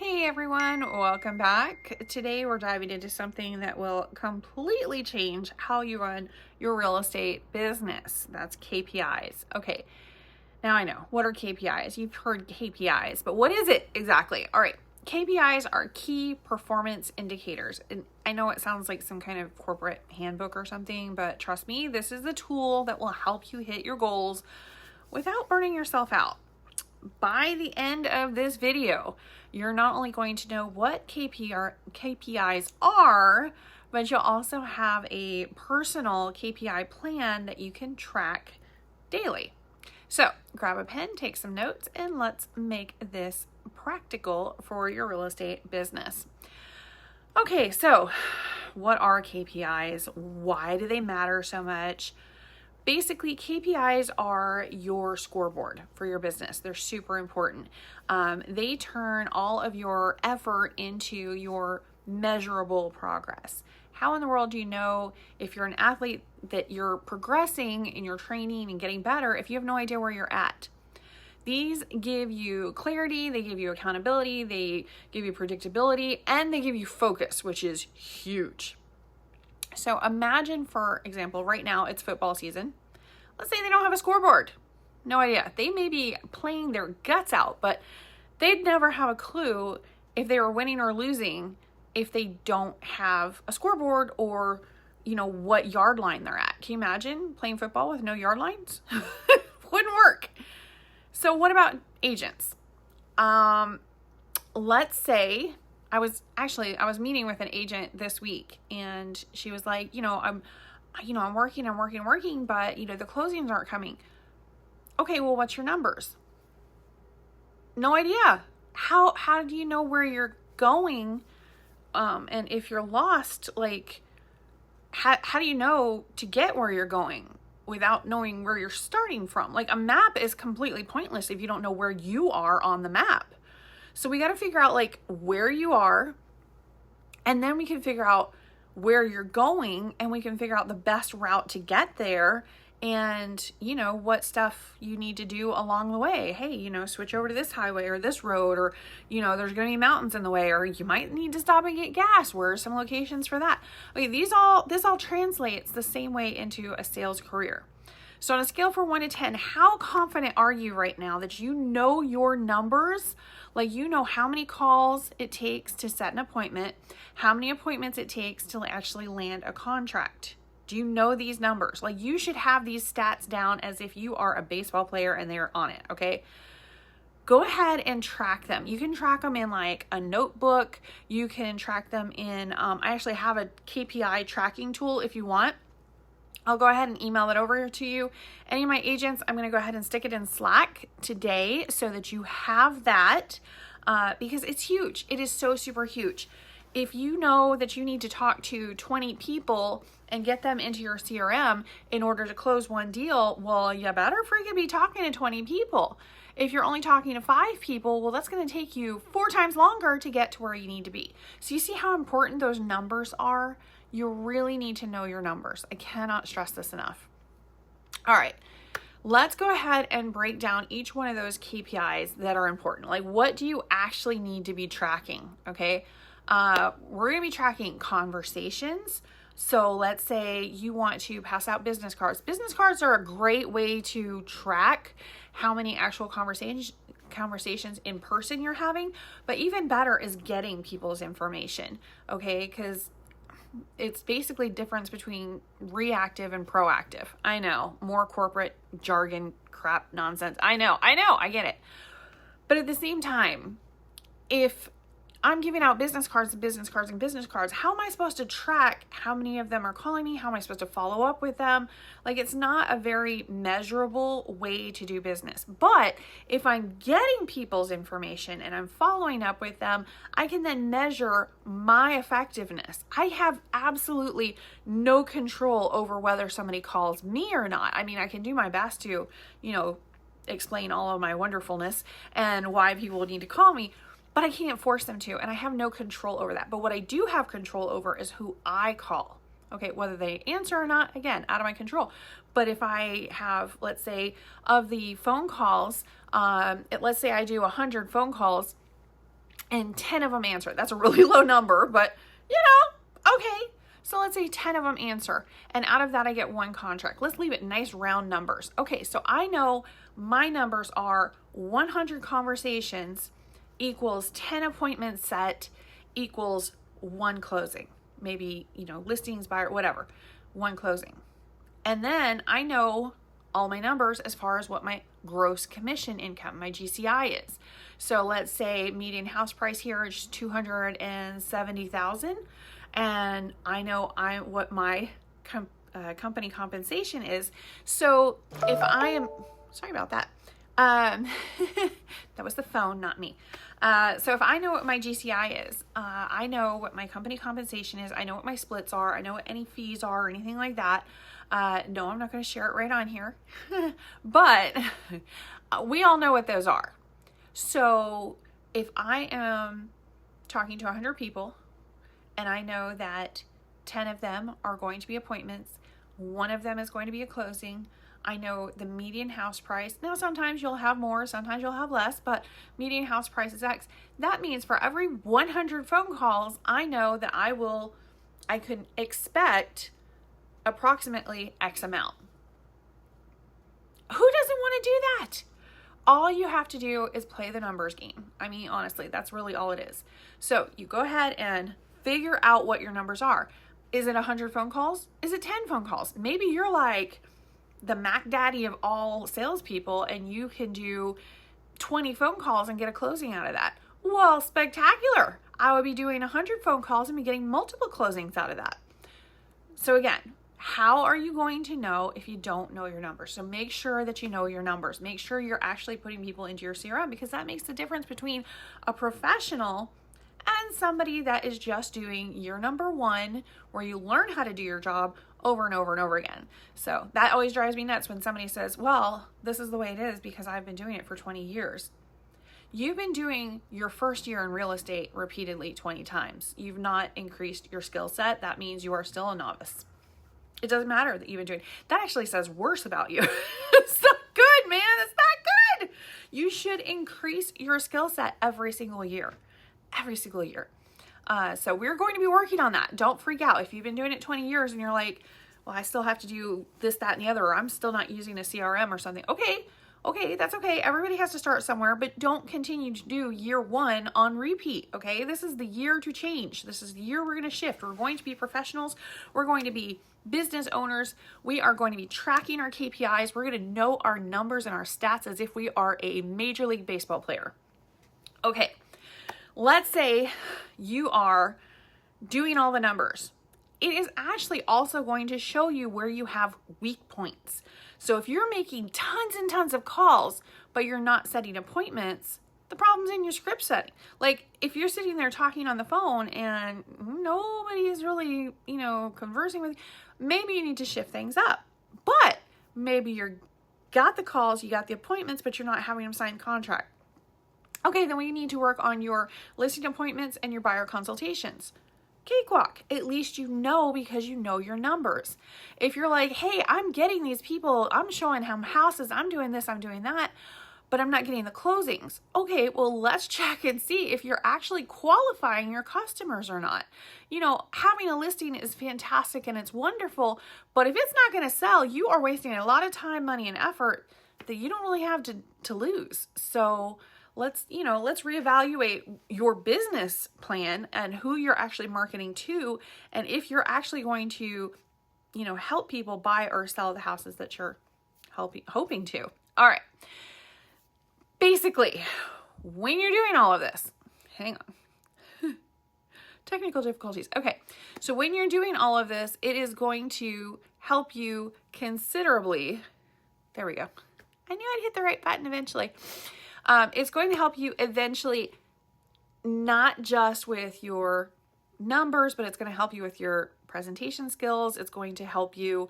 Hey everyone, welcome back. Today we're diving into something that will completely change how you run your real estate business. That's KPIs. Okay, now I know. What are KPIs? You've heard KPIs, but what is it exactly? All right, KPIs are key performance indicators. And I know it sounds like some kind of corporate handbook or something, but trust me, this is the tool that will help you hit your goals without burning yourself out. By the end of this video, you're not only going to know what KPIs are, but you'll also have a personal KPI plan that you can track daily. So grab a pen, take some notes, and let's make this practical for your real estate business. Okay, so what are KPIs? Why do they matter so much? Basically, KPIs are your scoreboard for your business. They're super important. They turn all of your effort into your measurable progress. How in the world do you know if you're an athlete that you're progressing in your training and getting better if you have no idea where you're at? These give you clarity, they give you accountability, they give you predictability, and they give you focus, which is huge. So imagine, for example, right now it's football season. Let's say they don't have a scoreboard. No idea. They may be playing their guts out, but they'd never have a clue if they were winning or losing if they don't have a scoreboard or, what yard line they're at. Can you imagine playing football with no yard lines? Wouldn't work. So what about agents? Let's say I was meeting with an agent this week, and she was like, I'm working, but the closings aren't coming. Okay, well, what's your numbers? No idea. How do you know where you're going? And if you're lost, how do you know to get where you're going without knowing where you're starting from? Like, a map is completely pointless if you don't know where you are on the map. So we got to figure out where you are, and then we can figure out where you're going, and we can figure out the best route to get there, and what stuff you need to do along the way. Hey, switch over to this highway or this road, or there's going to be mountains in the way, or you might need to stop and get gas. Where are some locations for that? Okay, this all translates the same way into a sales career. So on a scale from 1 to 10, how confident are you right now that you know your numbers? How many calls it takes to set an appointment, how many appointments it takes to actually land a contract. Do you know these numbers? You should have these stats down as if you are a baseball player and they're on it, okay? Go ahead and track them. You can track them in a notebook. You can track them in, I actually have a KPI tracking tool if you want. I'll go ahead and email it over to you. Any of my agents, I'm going to go ahead and stick it in Slack today so that you have that because it's huge. It is so super huge. If you know that you need to talk to 20 people and get them into your CRM in order to close one deal, well, you better freaking be talking to 20 people. If you're only talking to 5 people, well, that's going to take you 4 times longer to get to where you need to be. So you see how important those numbers are? You really need to know your numbers. I cannot stress this enough. All right, let's go ahead and break down each one of those KPIs that are important. What do you actually need to be tracking? Okay, we're going to be tracking conversations. So let's say you want to pass out business cards. Business cards are a great way to track how many actual conversations in person you're having, but even better is getting people's information, okay? Because it's basically difference between reactive and proactive. I know, more corporate jargon, crap, nonsense. I know, I get it. But at the same time, if I'm giving out business cards, how am I supposed to track how many of them are calling me? How am I supposed to follow up with them? It's not a very measurable way to do business. But if I'm getting people's information and I'm following up with them, I can then measure my effectiveness. I have absolutely no control over whether somebody calls me or not. I mean, I can do my best to, explain all of my wonderfulness and why people need to call me, but I can't force them to, and I have no control over that. But what I do have control over is who I call. Okay, whether they answer or not, again, out of my control. But if I have, let's say, of the phone calls, let's say I do 100 phone calls, and 10 of them answer. That's a really low number, but okay. So let's say 10 of them answer, and out of that I get one contract. Let's leave it nice round numbers. Okay, so I know my numbers are 100 conversations equals 10 appointments set equals one closing. Maybe, listings, buyer, whatever, one closing. And then I know all my numbers as far as what my gross commission income, my GCI is. So let's say median house price here is $270,000. And I know what my company compensation is. So if I am, sorry about that. That was the phone, not me. So if I know what my GCI is, I know what my company compensation is, I know what my splits are, I know what any fees are or anything like that. No, I'm not going to share it right on here, but we all know what those are. So if I am talking to 100 people, and I know that 10 of them are going to be appointments, one of them is going to be a closing. I know the median house price. Now, sometimes you'll have more, sometimes you'll have less, but median house price is X. That means for every 100 phone calls, I know that I could expect approximately X amount. Who doesn't want to do that? All you have to do is play the numbers game. I mean, honestly, that's really all it is. So you go ahead and figure out what your numbers are. Is it 100 phone calls? Is it 10 phone calls? Maybe you're like the Mac Daddy of all salespeople and you can do 20 phone calls and get a closing out of that. Well, spectacular. I would be doing 100 phone calls and be getting multiple closings out of that. So again, how are you going to know if you don't know your numbers? So make sure that you know your numbers. Make sure you're actually putting people into your CRM, because that makes the difference between a professional and somebody that is just doing your number one, where you learn how to do your job over and over and over again. So that always drives me nuts when somebody says, well, this is the way it is because I've been doing it for 20 years. You've been doing your first year in real estate repeatedly 20 times. You've not increased your skill set. That means you are still a novice. It doesn't matter that you've been doing. That actually says worse about you. It's not good, man. It's not good. You should increase your skill set every single year. Every single year. So we're going to be working on that. Don't freak out. If you've been doing it 20 years and you're like, well, I still have to do this, that, and the other, or I'm still not using a CRM or something. Okay, that's okay. Everybody has to start somewhere, but don't continue to do year one on repeat, okay? This is the year to change. This is the year we're going to shift. We're going to be professionals. We're going to be business owners. We are going to be tracking our KPIs. We're going to know our numbers and our stats as if we are a Major League Baseball player. Okay. Let's say you are doing all the numbers. It is actually also going to show you where you have weak points. So if you're making tons and tons of calls, but you're not setting appointments, the problem's in your script setting. Like if you're sitting there talking on the phone and nobody is really, conversing with you, maybe you need to shift things up. But maybe you got the calls, you got the appointments, but you're not having them sign contract. Okay, then we need to work on your listing appointments and your buyer consultations. Cakewalk. At least you know because you know your numbers. If you're like, hey, I'm getting these people, I'm showing them houses, I'm doing this, I'm doing that, but I'm not getting the closings. Okay, well, let's check and see if you're actually qualifying your customers or not. Having a listing is fantastic and it's wonderful, but if it's not going to sell, you are wasting a lot of time, money, and effort that you don't really have to lose. So let's reevaluate your business plan and who you're actually marketing to, and if you're actually going to, help people buy or sell the houses that you're hoping to. All right. Basically, when you're doing all of this, hang on. Technical difficulties. Okay. So when you're doing all of this, it is going to help you considerably. There we go. I knew I'd hit the right button eventually. It's going to help you eventually, not just with your numbers, but it's going to help you with your presentation skills. It's going to help you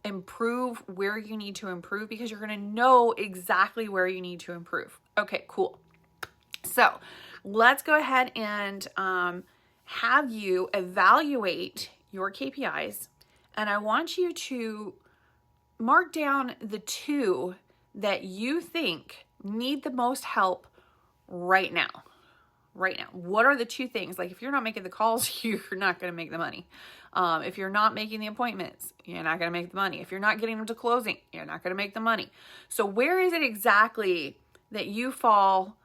improve where you need to improve, because you're going to know exactly where you need to improve. Okay, cool. So let's go ahead and have you evaluate your KPIs. And I want you to mark down the 2 that you think need the most help right now. right now? What are the two things? Like if you're not making the calls, you're not going to make the money. If you're not making the appointments, you're not going to make the money. If you're not getting them to closing, you're not going to make the money. So where is it exactly that you fall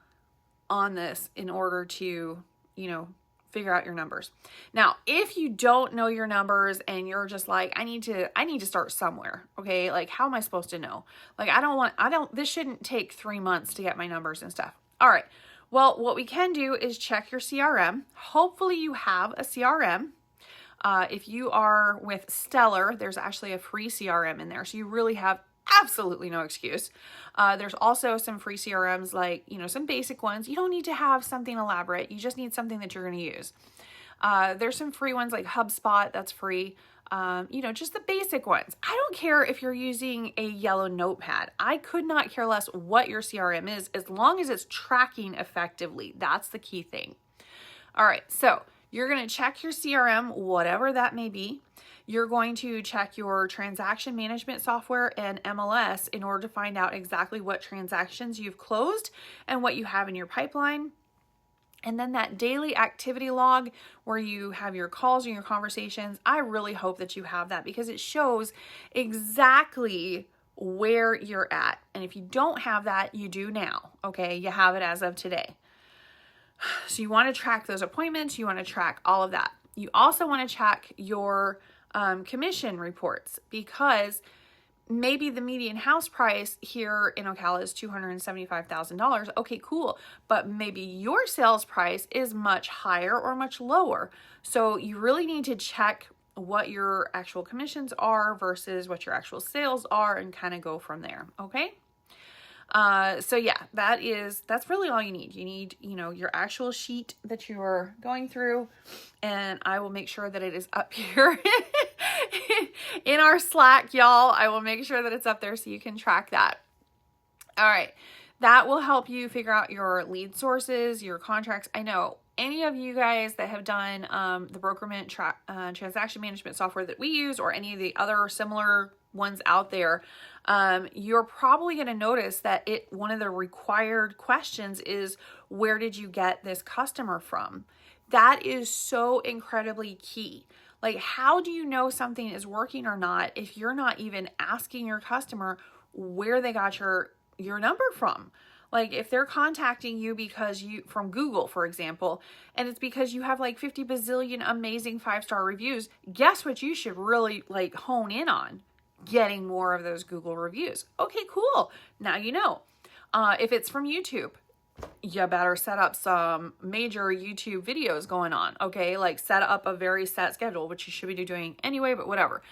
on this in order to, figure out your numbers? Now, if you don't know your numbers and you're just like, I need to start somewhere. Okay. Like, how am I supposed to know? Like, this shouldn't take 3 months to get my numbers and stuff. All right. Well, what we can do is check your CRM. Hopefully you have a CRM. If you are with Stellar, there's actually a free CRM in there. So you really have absolutely no excuse. There's also some free CRMs, like, some basic ones. You don't need to have something elaborate. You just need something that you're going to use. There's some free ones like HubSpot, that's free. Just the basic ones. I don't care if you're using a yellow notepad. I could not care less what your CRM is, as long as it's tracking effectively. That's the key thing. All right. So you're going to check your CRM, whatever that may be. You're going to check your transaction management software and MLS in order to find out exactly what transactions you've closed and what you have in your pipeline. And then that daily activity log where you have your calls and your conversations. I really hope that you have that, because it shows exactly where you're at. And if you don't have that, you do now. Okay, you have it as of today. So you want to track those appointments. You want to track all of that. You also want to check your commission reports, because maybe the median house price here in Ocala is $275,000. Okay, cool. But maybe your sales price is much higher or much lower. So you really need to check what your actual commissions are versus what your actual sales are and kind of go from there. Okay. So yeah, that's really all you need. You need, your actual sheet that you're going through, and I will make sure that it is up here in our Slack, y'all. I will make sure that it's up there so you can track that. All right. That will help you figure out your lead sources, your contracts. I know any of you guys that have done, the brokerment transaction management software that we use, or any of the other similar ones out there, you're probably going to notice that one of the required questions is, where did you get this customer from? That is so incredibly key. Like, how do you know something is working or not if you're not even asking your customer where they got your number from? Like, if they're contacting you from Google, for example, and it's because you have like 50 bazillion amazing 5-star reviews, guess what you should really hone in on? Getting more of those Google reviews. Okay, cool. Now you know. If it's from YouTube, you better set up some major YouTube videos going on. Okay, set up a very set schedule, which you should be doing anyway, but whatever.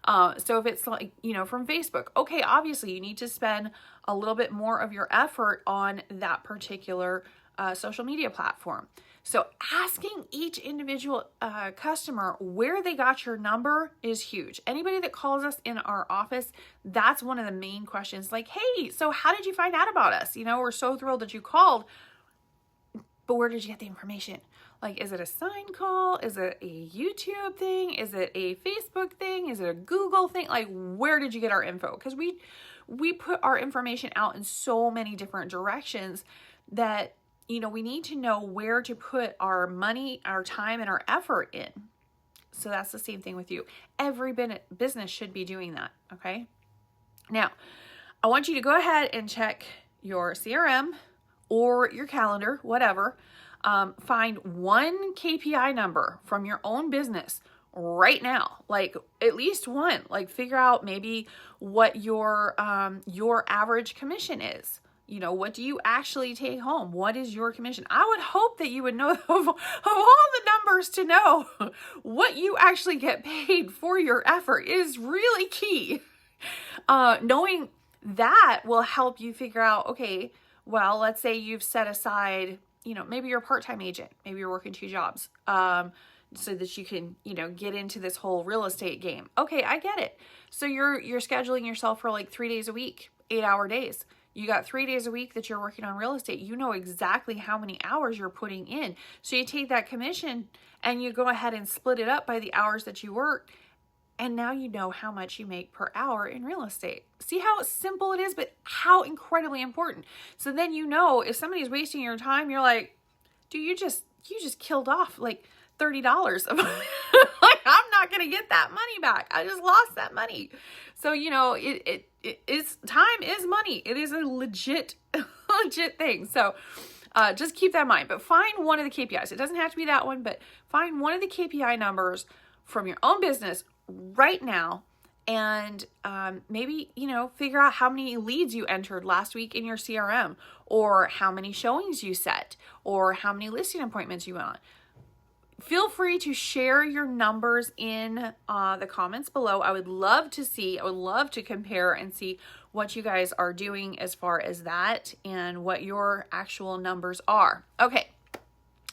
So if it's from Facebook, okay, obviously you need to spend a little bit more of your effort on that particular social media platform. So asking each individual customer where they got your number is huge. Anybody that calls us in our office, that's one of the main questions. Like, hey, so how did you find out about us? We're so thrilled that you called, but where did you get the information? Like, is it a sign call? Is it a YouTube thing? Is it a Facebook thing? Is it a Google thing? Like, where did you get our info? Because we put our information out in so many different directions that we need to know where to put our money, our time, and our effort in. So that's the same thing with you. Every business should be doing that, okay? Now, I want you to go ahead and check your CRM or your calendar, whatever. Find one KPI number from your own business right now, at least one. Figure out maybe what your average commission is. What do you actually take home? What is your commission? I would hope that you would know of all the numbers to know what you actually get paid for your effort is really key. Knowing that will help you figure out, okay, well, let's say you've set aside, maybe you're a part-time agent, maybe you're working 2 jobs, so that you can, get into this whole real estate game. Okay, I get it. So you're scheduling yourself for 3 days a week, 8-hour days. You got 3 days a week that you're working on real estate. You know exactly how many hours you're putting in. So you take that commission and you go ahead and split it up by the hours that you work. And now you know how much you make per hour in real estate. See how simple it is, but how incredibly important. So then if somebody's wasting your time, you're like, dude, you just killed off like $30 of like, I'm not going to get that money back. I just lost that money. So, it is, time is money. It is a legit thing. So, just keep that in mind, but find one of the KPIs. It doesn't have to be that one, but find one of the KPI numbers from your own business right now. And maybe, figure out how many leads you entered last week in your CRM, or how many showings you set, or how many listing appointments you went on. Feel free to share your numbers in the comments below. I would love to compare and see what you guys are doing as far as that and what your actual numbers are. Okay,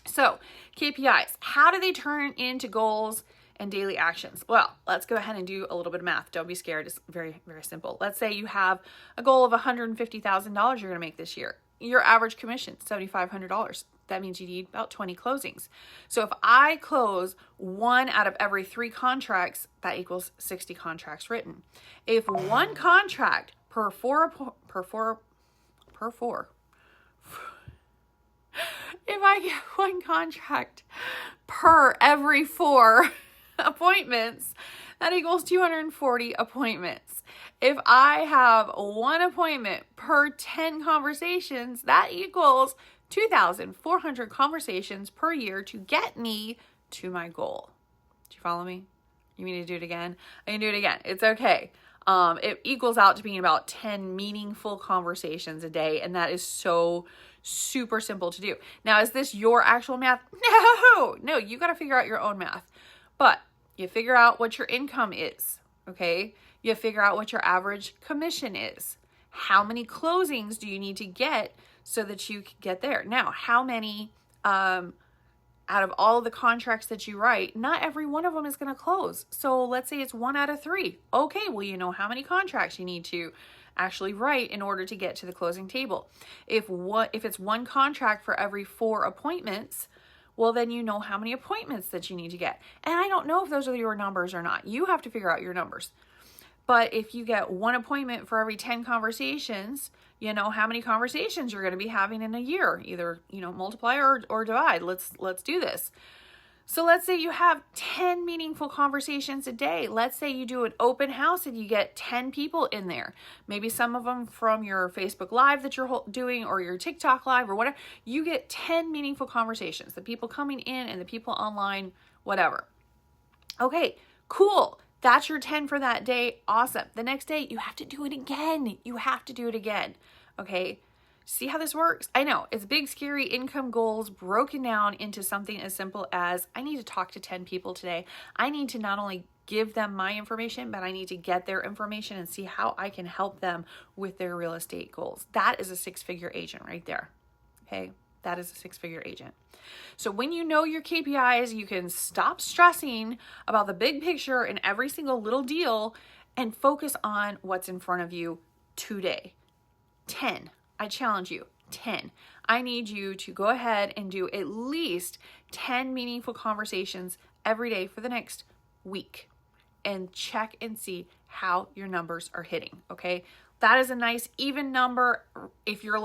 so KPIs, how do they turn into goals and daily actions? Well, let's go ahead and do a little bit of math. Don't be scared. It's very, very simple. Let's say you have a goal of $150,000 you're going to make this year. Your average commission, $7,500. That means you need about 20 closings. So if I close 1 out of every 3 contracts, that equals 60 contracts written. If one contract per four, if I get one contract per every 4 appointments, that equals 240 appointments. If I have 1 appointment per 10 conversations, that equals 2,400 conversations per year to get me to my goal. Do you follow me? You mean to do it again? I can do it again. It's okay. It equals out to being about 10 meaningful conversations a day, and that is so super simple to do. Now, is this your actual math? No, you got to figure out your own math. But you figure out what your income is, okay? You figure out what your average commission is. How many closings do you need to get so that you can get there? Now, how many out of all the contracts that you write, not every one of them is going to close. So let's say it's 1 out of 3. Okay, well, you know how many contracts you need to actually write in order to get to the closing table. If it's 1 contract for every 4 appointments, well, then you know how many appointments that you need to get. And I don't know if those are your numbers or not. You have to figure out your numbers. But if you get 1 appointment for every 10 conversations, you know how many conversations you're going to be having in a year. Either, multiply or divide. Let's do this. So let's say you have 10 meaningful conversations a day. Let's say you do an open house and you get 10 people in there. Maybe some of them from your Facebook Live that you're doing, or your TikTok Live or whatever. You get 10 meaningful conversations. The people coming in and the people online, whatever. Okay, cool. That's your 10 for that day. Awesome. The next day, you have to do it again. You have to do it again. Okay. See how this works? I know it's big, scary income goals broken down into something as simple as, I need to talk to 10 people today. I need to not only give them my information, but I need to get their information and see how I can help them with their real estate goals. That is a 6-figure agent right there. Okay. That is a 6-figure agent. So when you know your KPIs, you can stop stressing about the big picture and every single little deal and focus on what's in front of you today. 10. I challenge you. 10. I need you to go ahead and do at least 10 meaningful conversations every day for the next week and check and see how your numbers are hitting. Okay. That is a nice even number. If you're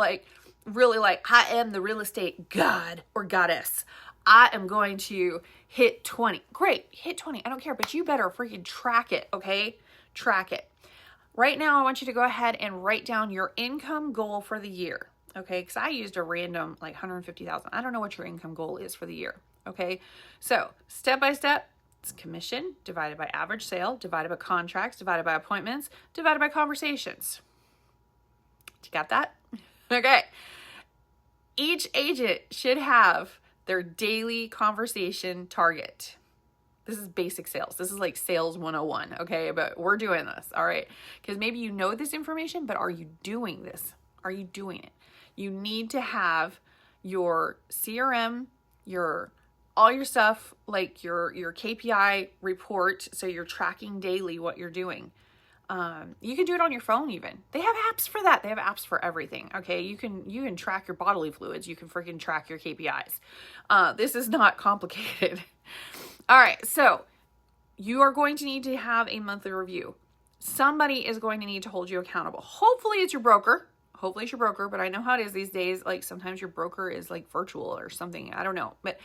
really I am the real estate god or goddess, I am going to hit 20. Great, hit 20. I don't care, but you better freaking track it, okay? Track it. Right now, I want you to go ahead and write down your income goal for the year, okay? Because I used a random 150,000. I don't know what your income goal is for the year, okay? So step by step, it's commission divided by average sale, divided by contracts, divided by appointments, divided by conversations. You got that? Okay. Each agent should have their daily conversation target. This is basic sales. This is like sales 101, okay? But we're doing this, all right? Because maybe you know this information, but are you doing this? Are you doing it? You need to have your CRM, all your stuff, like your KPI report, so you're tracking daily what you're doing. You can do it on your phone even. They have apps for that. They have apps for everything. Okay. You can track your bodily fluids. You can freaking track your KPIs. This is not complicated. All right. So you are going to need to have a monthly review. Somebody is going to need to hold you accountable. Hopefully it's your broker. hopefully it's your broker, but I know how it is these days. Like sometimes your broker is like virtual or something. I don't know, but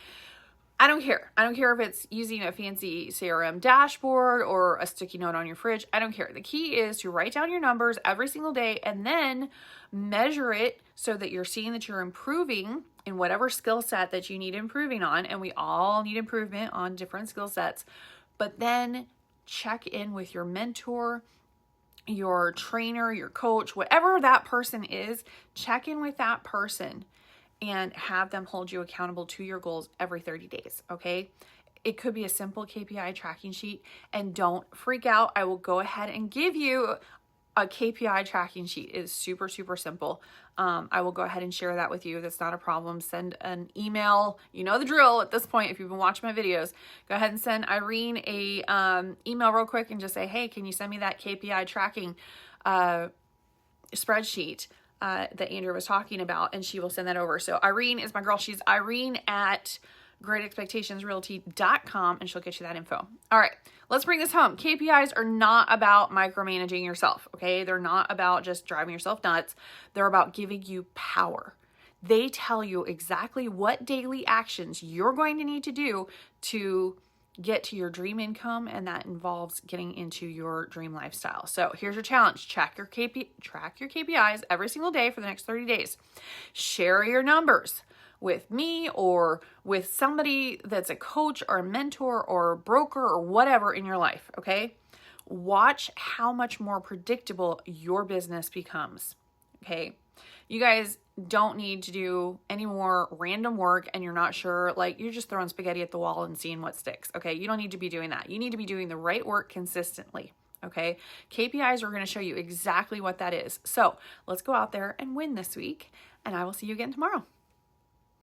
I don't care. I don't care if it's using a fancy CRM dashboard or a sticky note on your fridge. I don't care. The key is to write down your numbers every single day and then measure it so that you're seeing that you're improving in whatever skill set that you need improving on. And we all need improvement on different skill sets. But then check in with your mentor, your trainer, your coach, whatever that person is, check in with that person and have them hold you accountable to your goals every 30 days, okay? It could be a simple KPI tracking sheet, and don't freak out. I will go ahead and give you a KPI tracking sheet. It is super, super simple. I will go ahead and share that with you. That's not a problem. Send an email. You know the drill at this point. If you've been watching my videos, go ahead and send Irene a email real quick and just say, hey, can you send me that KPI tracking spreadsheet that Andrea was talking about, and she will send that over. So Irene is my girl. She's Irene at greatexpectationsrealty.com, and she'll get you that info. All right, let's bring this home. KPIs are not about micromanaging yourself, okay? They're not about just driving yourself nuts. They're about giving you power. They tell you exactly what daily actions you're going to need to do to get to your dream income, and that involves getting into your dream lifestyle. So here's your challenge. Track your KPIs every single day for the next 30 days. Share your numbers with me or with somebody that's a coach or a mentor or a broker or whatever in your life, okay? Watch how much more predictable your business becomes, okay? You guys don't need to do any more random work and you're not sure, like you're just throwing spaghetti at the wall and seeing what sticks, okay? You don't need to be doing that. You need to be doing the right work consistently, okay? KPIs are going to show you exactly what that is. So let's go out there and win this week, and I will see you again tomorrow.